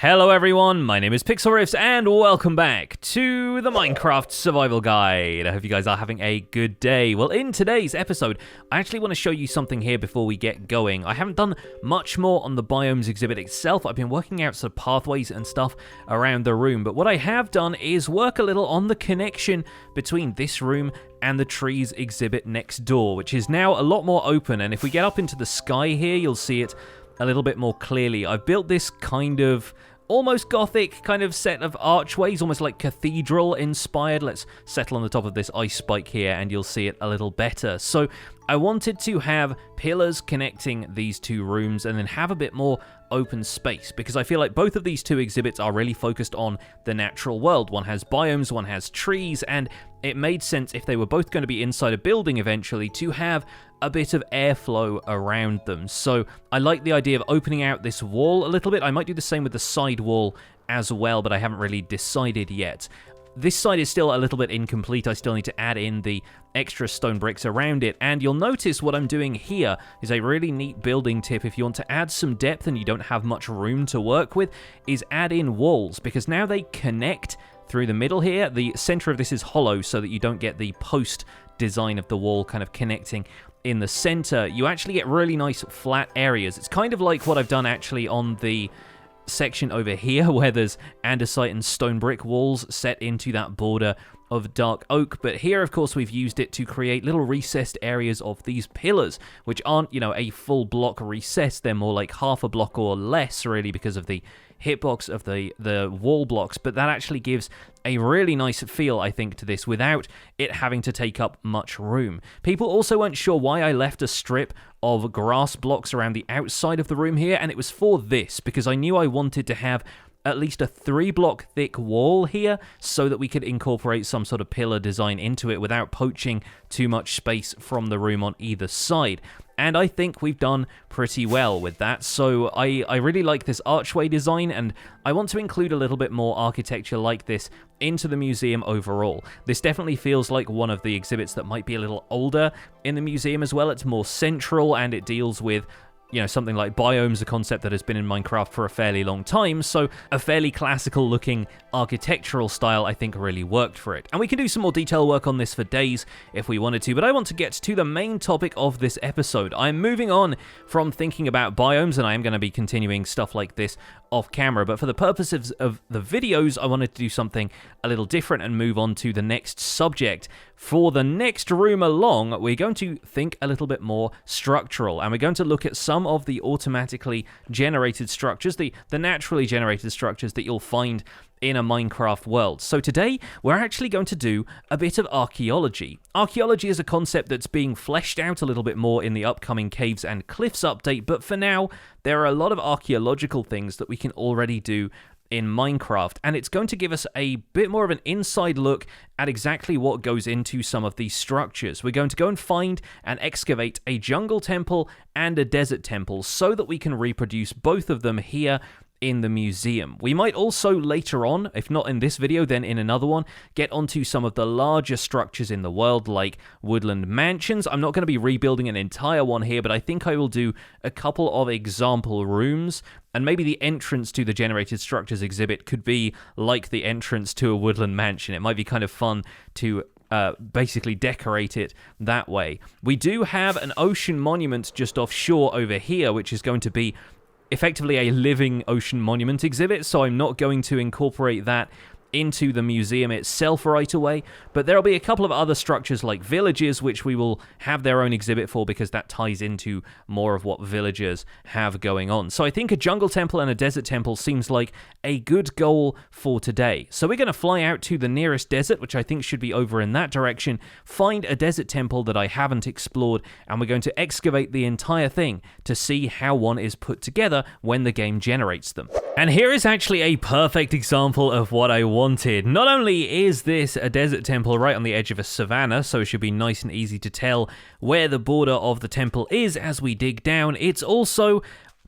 Hello everyone, my name is Pixlriffs and welcome back to the Minecraft Survival Guide. I hope you guys are having a good day. Well, in today's episode, I actually want to show you something here before we get going. I haven't done much more on the biomes exhibit itself. I've been working out some pathways and stuff around the room, but what I have done is work a little on the connection between this room and the trees exhibit next door, which is now a lot more open, and if we get up into the sky here, you'll see it a little bit more clearly. I've built this kind of almost gothic kind of set of archways, almost like cathedral inspired. Let's settle on the top of this ice spike here and you'll see it a little better. So I wanted to have pillars connecting these two rooms and then have a bit more open space, because I feel like both of these two exhibits are really focused on the natural world. One has biomes, one has trees, and it made sense if they were both going to be inside a building eventually to have a bit of airflow around them. So I like the idea of opening out this wall a little bit. I might do the same with the side wall as well, but I haven't really decided yet. This side is still a little bit incomplete. I still need to add in the extra stone bricks around it, and you'll notice what I'm doing here is a really neat building tip if you want to add some depth and you don't have much room to work with, is add in walls, because now they connect through the middle here. The center of this is hollow so that you don't get the post design of the wall kind of connecting in the center. You actually get really nice flat areas. It's kind of like what I've done actually on the section over here where there's andesite and stone brick walls set into that border of dark oak, but here of course we've used it to create little recessed areas of these pillars, which aren't, you know, a full block recess. They're more like half a block or less, really, because of the hitbox of the wall blocks, but that actually gives a really nice feel, I think, to this without it having to take up much room. People also weren't sure why I left a strip of grass blocks around the outside of the room here, and it was for this, because I knew I wanted to have at least a 3-block thick wall here so that we could incorporate some sort of pillar design into it without poaching too much space from the room on either side. And I think we've done pretty well with that. So I really like this archway design, and I want to include a little bit more architecture like this into the museum overall. This definitely feels like one of the exhibits that might be a little older in the museum as well. It's more central and it deals with, you know, something like biomes, a concept that has been in Minecraft for a fairly long time, so a fairly classical looking architectural style I think really worked for it. And we can do some more detail work on this for days if we wanted to, but I want to get to the main topic of this episode. I'm moving on from thinking about biomes, and I am going to be continuing stuff like this off camera, but for the purposes of the videos, I wanted to do something a little different and move on to the next subject. For the next room along, we're going to think a little bit more structural, and we're going to look at some of the automatically generated structures, the naturally generated structures that you'll find in a Minecraft world. So today, we're actually going to do a bit of archaeology. Archaeology is a concept that's being fleshed out a little bit more in the upcoming Caves and Cliffs update, but for now, there are a lot of archaeological things that we can already do in Minecraft, and it's going to give us a bit more of an inside look at exactly what goes into some of these structures. We're going to go and find and excavate a jungle temple and a desert temple so that we can reproduce both of them here in the museum. We might also later on, if not in this video then in another one, get onto some of the larger structures in the world like woodland mansions. I'm not going to be rebuilding an entire one here, but I think I will do a couple of example rooms, and maybe the entrance to the generated structures exhibit could be like the entrance to a woodland mansion. It might be kind of fun to basically decorate it that way. We do have an ocean monument just offshore over here, which is going to be effectively a living ocean monument exhibit, so I'm not going to incorporate that into the museum itself right away, but there'll be a couple of other structures like villages which we will have their own exhibit for, because that ties into more of what villagers have going on. So I think a jungle temple and a desert temple seems like a good goal for today. So we're going to fly out to the nearest desert, which I think should be over in that direction, find a desert temple that I haven't explored, and we're going to excavate the entire thing to see how one is put together when the game generates them. And here is actually a perfect example of what I wanted. Not only is this a desert temple right on the edge of a savanna, so it should be nice and easy to tell where the border of the temple is as we dig down, it's also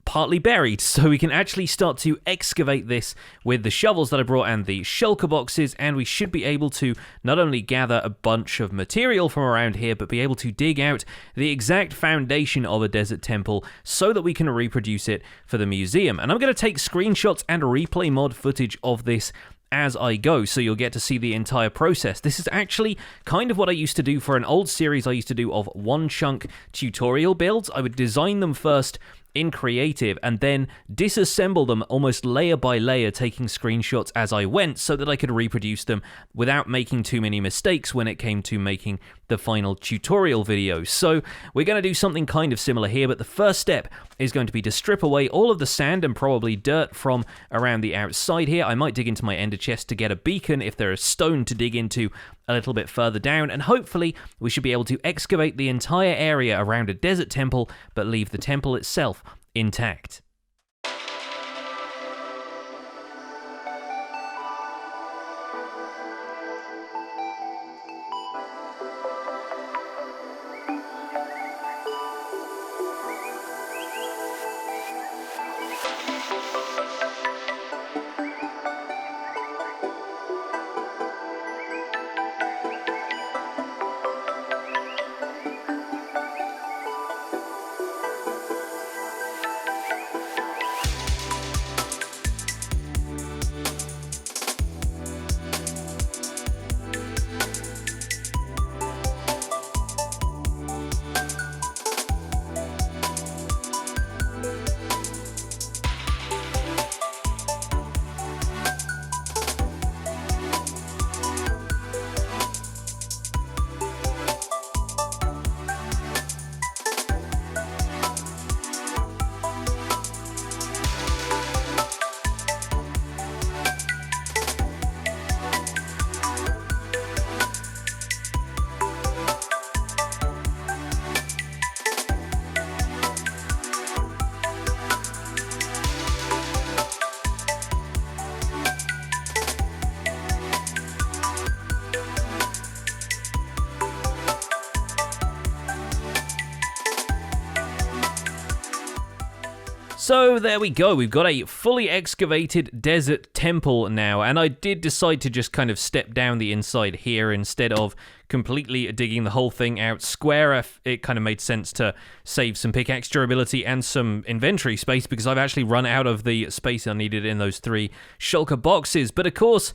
partly buried, so we can actually start to excavate this with the shovels that I brought and the shulker boxes, and we should be able to not only gather a bunch of material from around here, but be able to dig out the exact foundation of a desert temple so that we can reproduce it for the museum. And I'm going to take screenshots and replay mod footage of this as I go, so you'll get to see the entire process. This is actually kind of what I used to do for an old series I used to do of one chunk tutorial builds. I would design them first in creative and then disassemble them almost layer by layer, taking screenshots as I went so that I could reproduce them without making too many mistakes when it came to making the final tutorial video. So we're going to do something kind of similar here, but the first step is going to be to strip away all of the sand and probably dirt from around the outside here. I might dig into my ender chest to get a beacon if there is stone to dig into a little bit further down, and hopefully we should be able to excavate the entire area around a desert temple, but leave the temple itself intact. So there we go, we've got a fully excavated desert temple now, and I did decide to just kind of step down the inside here instead of completely digging the whole thing out square. It kind of made sense to save some pickaxe durability and some inventory space because I've actually run out of the space I needed in those 3 shulker boxes. But of course,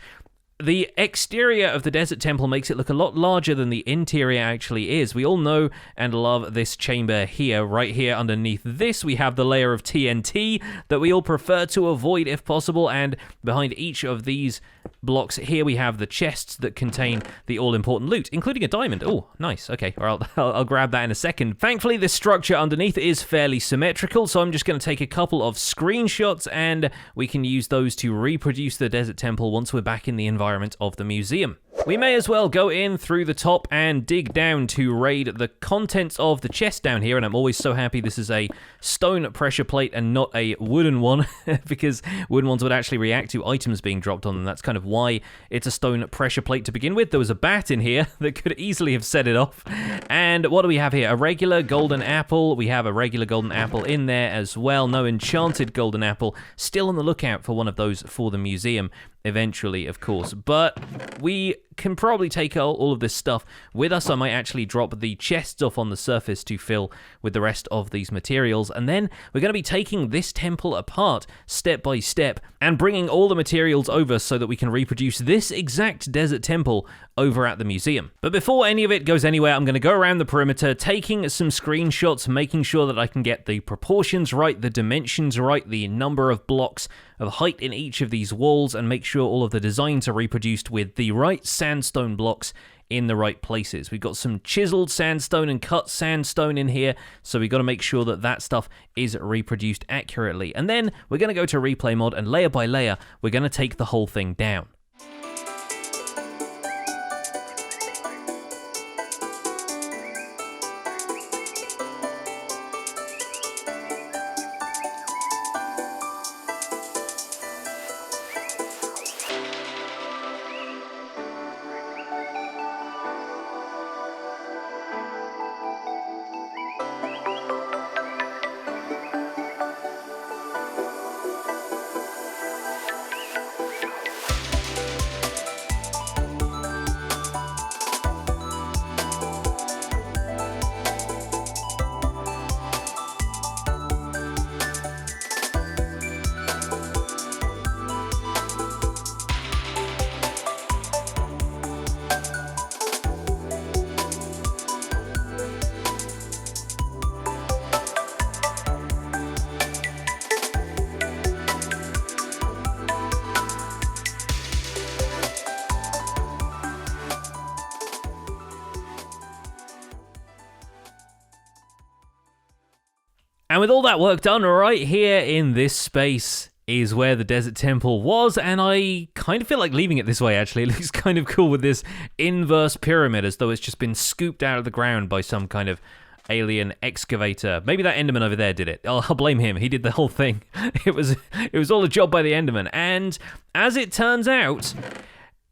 the exterior of the desert temple makes it look a lot larger than the interior actually is. We all know and love this chamber here. Right here underneath this, we have the layer of TNT that we all prefer to avoid if possible, and behind each of these blocks here, we have the chests that contain the all-important loot, including a diamond. Oh, nice. Okay, I'll grab that in a second. Thankfully, this structure underneath is fairly symmetrical, so I'm just going to take a couple of screenshots, and we can use those to reproduce the desert temple once we're back in the environment of the museum. We may as well go in through the top and dig down to raid the contents of the chest down here, and I'm always so happy this is a stone pressure plate and not a wooden one, because wooden ones would actually react to items being dropped on them. That's kind of why it's a stone pressure plate to begin with. There was a bat in here that could easily have set it off. And what do we have here? A regular golden apple. We have a regular golden apple in there as well. No enchanted golden apple. Still on the lookout for one of those for the museum eventually, of course. But we can probably take all of this stuff with us. I might actually drop the chests off on the surface to fill with the rest of these materials, and then we're going to be taking this temple apart step by step and bringing all the materials over so that we can reproduce this exact desert temple over at the museum. But before any of it goes anywhere, I'm going to go around the perimeter, taking some screenshots, making sure that I can get the proportions right, the dimensions right, the number of blocks of height in each of these walls, and make sure all of the designs are reproduced with the right sandstone blocks in the right places. We've got some chiseled sandstone and cut sandstone in here, so we've got to make sure that that stuff is reproduced accurately. And then we're going to go to replay mod, and layer by layer, we're going to take the whole thing down. with all that work done, right here in this space is where the desert temple was, and I kind of feel like leaving it this way, actually. It looks kind of cool with this inverse pyramid, as though it's just been scooped out of the ground by some kind of alien excavator. Maybe that Enderman over there did it. I'll blame him. He did the whole thing. It was all a job by the Enderman. And as it turns out,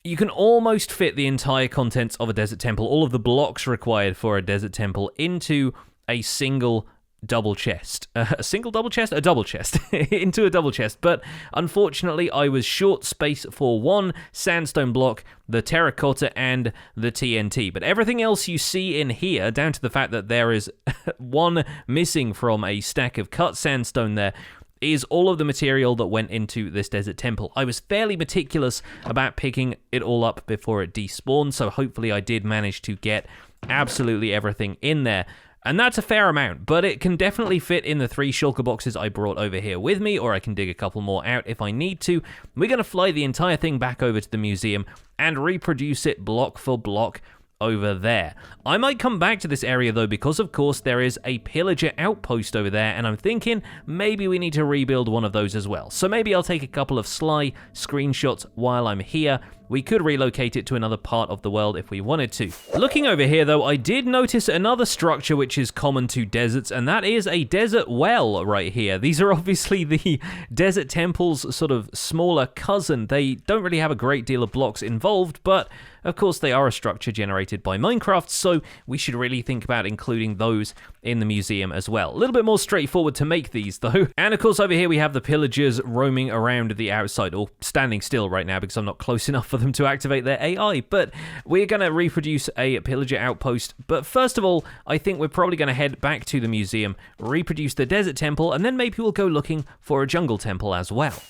you can almost fit the entire contents of a desert temple, all of the blocks required for a desert temple, into a single double chest. A single double chest? A double chest. Into a double chest. But unfortunately, I was short space for one sandstone block, the terracotta, and the TNT. But everything else you see in here, down to the fact that there is one missing from a stack of cut sandstone there, is all of the material that went into this desert temple. I was fairly meticulous about picking it all up before it despawned, so hopefully I did manage to get absolutely everything in there. And that's a fair amount, but it can definitely fit in the 3 shulker boxes I brought over here with me, or I can dig a couple more out if I need to. We're going to fly the entire thing back over to the museum and reproduce it block for block over there. I might come back to this area though, because of course there is a Pillager Outpost over there, and I'm thinking maybe we need to rebuild one of those as well. So maybe I'll take a couple of sly screenshots while I'm here. We could relocate it to another part of the world if we wanted to. Looking over here though, I did notice another structure which is common to deserts, and that is a desert well right here. These are obviously the desert temple's sort of smaller cousin. They don't really have a great deal of blocks involved, but of course they are a structure generated by Minecraft, so we should really think about including those in the museum as well. A little bit more straightforward to make these though. And of course over here we have the pillagers roaming around the outside, or standing still right now because I'm not close enough for them to activate their AI, but we're going to reproduce a Pillager Outpost. But first of all, I think we're probably going to head back to the museum, reproduce the desert temple, and then maybe we'll go looking for a jungle temple as well.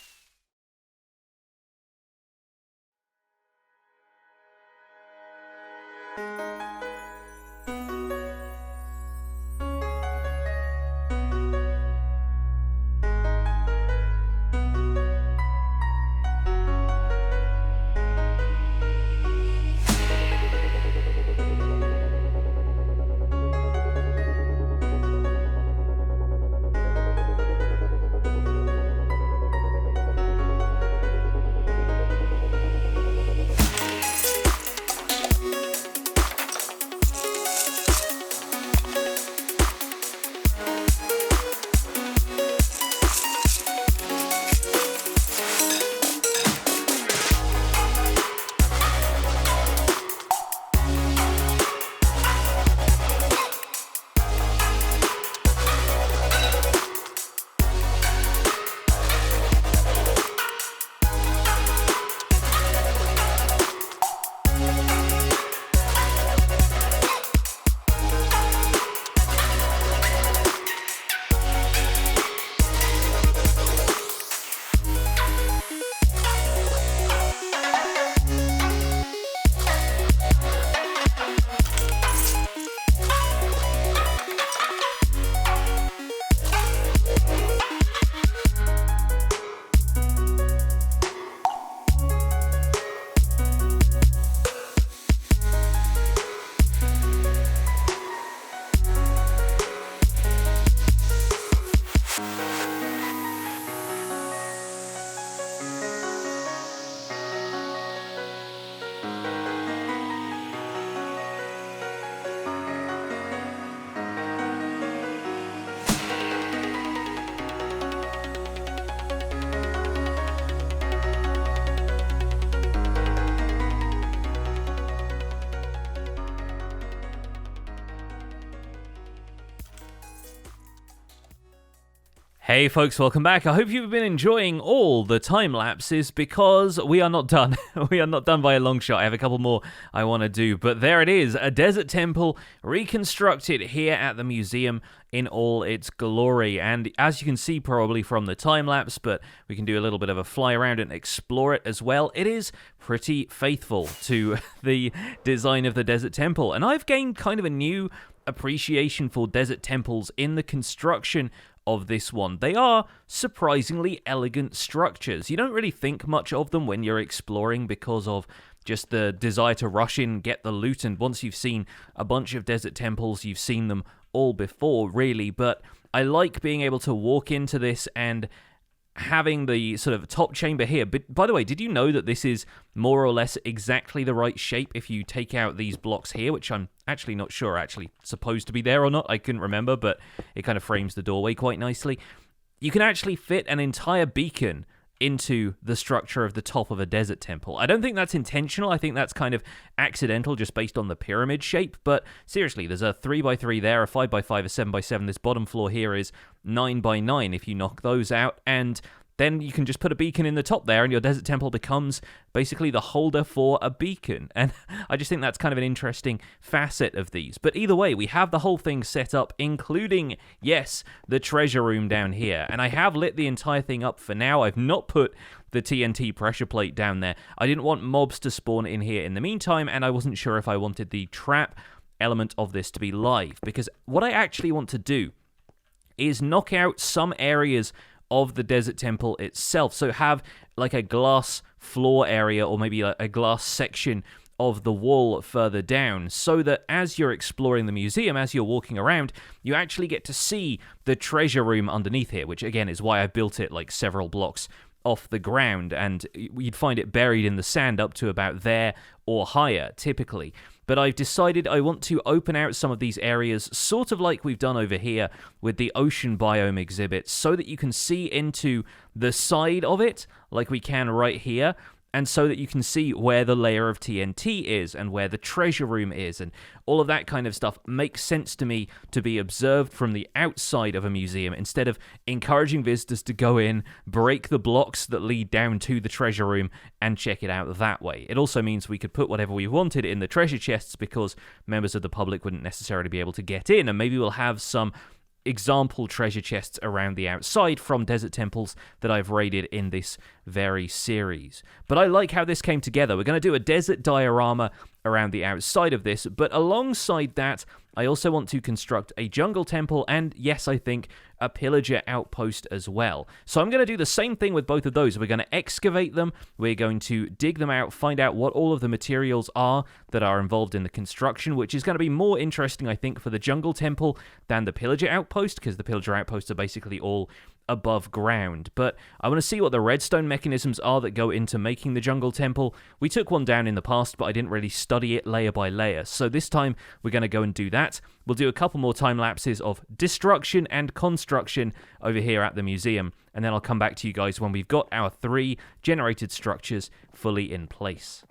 Hey folks, welcome back. I hope you've been enjoying all the time lapses, because we are not done. We are not done by a long shot. I have a couple more I want to do, but there it is, a desert temple reconstructed here at the museum in all its glory. And as you can see probably from the time lapse, but we can do a little bit of a fly around and explore it as well, it is pretty faithful to the design of the desert temple. And I've gained kind of a new appreciation for desert temples in the construction of this one. They are surprisingly elegant structures. You don't really think much of them when you're exploring because of just the desire to rush in, get the loot, and once you've seen a bunch of desert temples, you've seen them all before, really. But I like being able to walk into this and having the sort of top chamber here. But by the way, did you know that this is more or less exactly the right shape if you take out these blocks here, which I'm actually not sure are actually supposed to be there or not. I couldn't remember, but it kind of frames the doorway quite nicely. You can actually fit an entire beacon into the structure of the top of a desert temple. I don't think that's intentional. I think that's kind of accidental just based on the pyramid shape. But seriously, there's a 3x3 there, a 5x5, a 7x7. This bottom floor here is 9x9 if you knock those out. And then you can just put a beacon in the top there and your desert temple becomes basically the holder for a beacon. And I just think that's kind of an interesting facet of these. But either way, we have the whole thing set up, including, yes, the treasure room down here. And I have lit the entire thing up for now. I've not put the TNT pressure plate down there. I didn't want mobs to spawn in here in the meantime, and I wasn't sure if I wanted the trap element of this to be live. Because what I actually want to do is knock out some areas of the desert temple itself. So have like a glass floor area or maybe a glass section of the wall further down so that as you're exploring the museum, as you're walking around, you actually get to see the treasure room underneath here, which again is why I built it like several blocks off the ground, and you'd find it buried in the sand up to about there or higher typically. But I've decided I want to open out some of these areas, sort of like we've done over here with the ocean biome exhibit, so that you can see into the side of it, like we can right here, and so that you can see where the layer of TNT is and where the treasure room is, and all of that kind of stuff makes sense to me to be observed from the outside of a museum instead of encouraging visitors to go in, break the blocks that lead down to the treasure room, and check it out that way. It also means we could put whatever we wanted in the treasure chests because members of the public wouldn't necessarily be able to get in, and maybe we'll have some example treasure chests around the outside from desert temples that I've raided in this very series. But I like how this came together. We're going to do a desert diorama around the outside of this, but alongside that, I also want to construct a jungle temple and, yes, I think, a pillager outpost as well. So I'm going to do the same thing with both of those. We're going to excavate them, we're going to dig them out, find out what all of the materials are that are involved in the construction, which is going to be more interesting, I think, for the jungle temple than the pillager outpost, because the pillager outposts are basically all above ground. But I want to see what the redstone mechanisms are that go into making the jungle temple. We took one down in the past, but I didn't really study it layer by layer. So this time we're going to go and do that. We'll do a couple more time lapses of destruction and construction over here at the museum, and then I'll come back to you guys when we've got our 3 generated structures fully in place.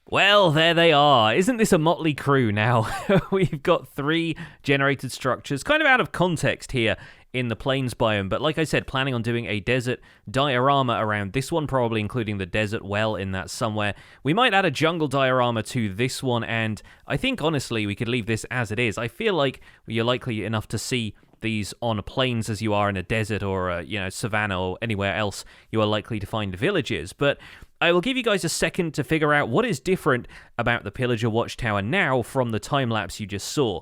Well, there they are. Isn't this a motley crew now? We've got 3 generated structures, kind of out of context here in the plains biome, but like I said, planning on doing a desert diorama around this one, probably including the desert well in that somewhere. We might add a jungle diorama to this one, and I think, honestly, we could leave this as it is. I feel like you're likely enough to see these on plains as you are in a desert or a, savannah or anywhere else you are likely to find villages, but I will give you guys a second to figure out what is different about the Pillager Watchtower now from the time-lapse you just saw.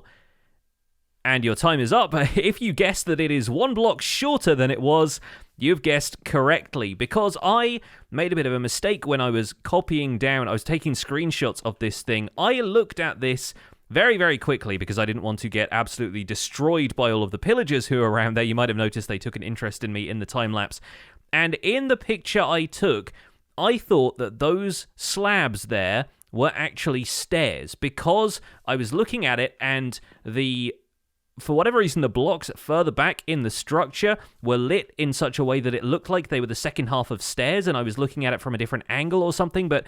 And your time is up. If you guessed that it is 1 block shorter than it was, you've guessed correctly, because I made a bit of a mistake when I was copying down, I was taking screenshots of this thing. I looked at this very, very quickly because I didn't want to get absolutely destroyed by all of the pillagers who are around there. You might have noticed they took an interest in me in the time-lapse. And in the picture I took, I thought that those slabs there were actually stairs because I was looking at it and for whatever reason, the blocks further back in the structure were lit in such a way that it looked like they were the second half of stairs, and I was looking at it from a different angle or something, but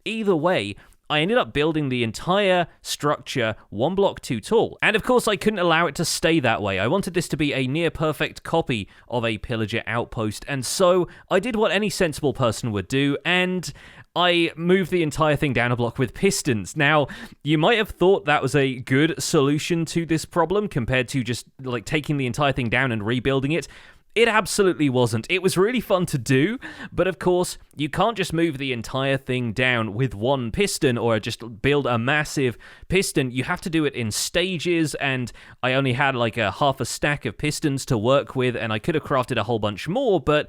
either way, I ended up building the entire structure 1 block too tall. And of course, I couldn't allow it to stay that way. I wanted this to be a near-perfect copy of a Pillager Outpost, and so I did what any sensible person would do, and I moved the entire thing down a block with pistons. Now, you might have thought that was a good solution to this problem compared to just taking the entire thing down and rebuilding it. It absolutely wasn't. It was really fun to do, but of course, you can't just move the entire thing down with 1 piston or just build a massive piston. You have to do it in stages, and I only had a half a stack of pistons to work with, and I could have crafted a whole bunch more, but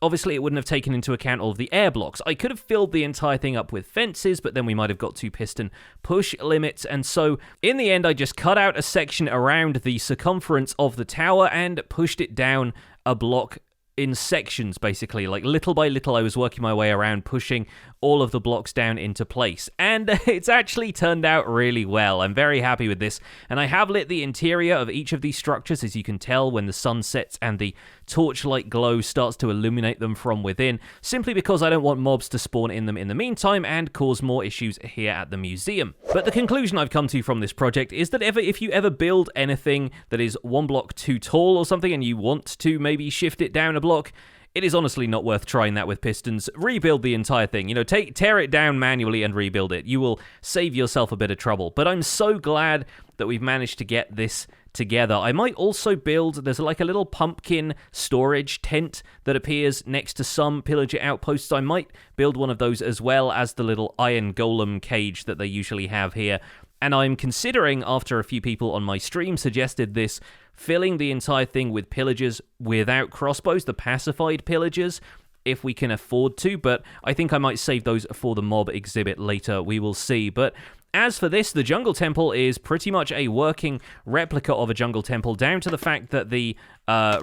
obviously, it wouldn't have taken into account all of the air blocks. I could have filled the entire thing up with fences, but then we might have got 2 piston push limits, and so in the end, I just cut out a section around the circumference of the tower and pushed it down a block in sections, basically. Little by little, I was working my way around, pushing all of the blocks down into place, and it's actually turned out really well. I'm very happy with this, and I have lit the interior of each of these structures, as you can tell when the sun sets and the torchlight glow starts to illuminate them from within, simply because I don't want mobs to spawn in them in the meantime and cause more issues here at the museum. But the conclusion I've come to from this project is that if you ever build anything that is 1 block too tall or something and you want to maybe shift it down a block, it is honestly not worth trying that with pistons. Rebuild the entire thing. Tear it down manually and rebuild it. You will save yourself a bit of trouble. But I'm so glad that we've managed to get this together. I might also build, there's a little pumpkin storage tent that appears next to some Pillager Outposts. I might build one of those as well as the little iron golem cage that they usually have here. And I'm considering, after a few people on my stream suggested this, filling the entire thing with pillagers without crossbows, the pacified pillagers, if we can afford to, but I think I might save those for the mob exhibit later. We will see. But as for this, the jungle temple is pretty much a working replica of a jungle temple, down to the fact that the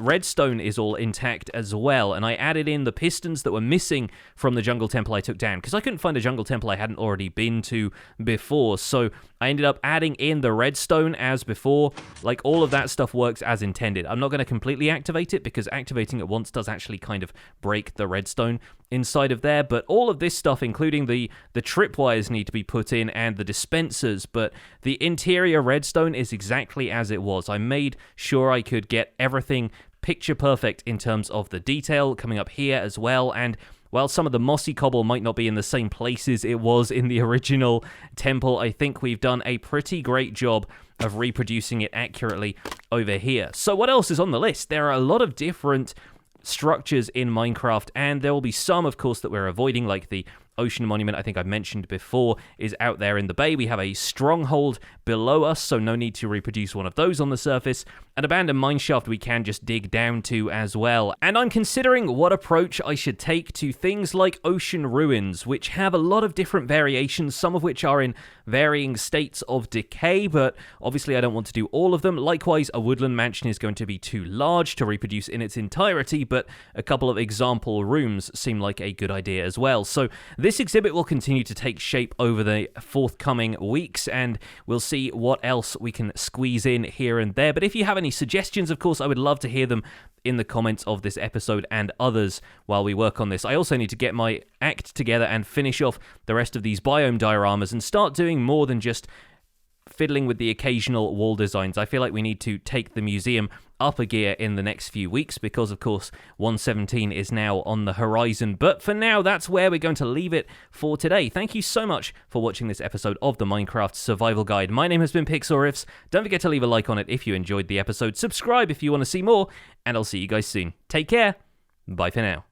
redstone is all intact as well, and I added in the pistons that were missing from the jungle temple I took down, because I couldn't find a jungle temple I hadn't already been to before, so I ended up adding in the redstone as before. All of that stuff works as intended. I'm not going to completely activate it, because activating it once does actually kind of break the redstone inside of there, but all of this stuff, including the tripwires, need to be put in, and the dispensers, but the interior redstone is exactly as it was. I made sure I could get everything picture perfect in terms of the detail coming up here as well, and while some of the mossy cobble might not be in the same places it was in the original temple, I think we've done a pretty great job of reproducing it accurately over here. So what else is on the list? There are a lot of different structures in Minecraft, and there will be some, of course, that we're avoiding, like the ocean monument I think I mentioned before is out there in the bay. We have a stronghold below us, so no need to reproduce one of those on the surface. An abandoned mineshaft we can just dig down to as well. And I'm considering what approach I should take to things like ocean ruins, which have a lot of different variations, some of which are in varying states of decay, but obviously I don't want to do all of them. Likewise, a woodland mansion is going to be too large to reproduce in its entirety, but a couple of example rooms seem like a good idea as well. So this exhibit will continue to take shape over the forthcoming weeks, and we'll see what else we can squeeze in here and there. But if you have any suggestions, of course, I would love to hear them in the comments of this episode and others while we work on this. I also need to get my act together and finish off the rest of these biome dioramas and start doing more than just fiddling with the occasional wall designs. I feel like we need to take the museum up a gear in the next few weeks because, of course, 117 is now on the horizon. But for now, that's where we're going to leave it for today. Thank you so much for watching this episode of the Minecraft Survival Guide. My name has been Pixlriffs. Don't forget to leave a like on it if you enjoyed the episode. Subscribe if you want to see more, and I'll see you guys soon. Take care. Bye for now.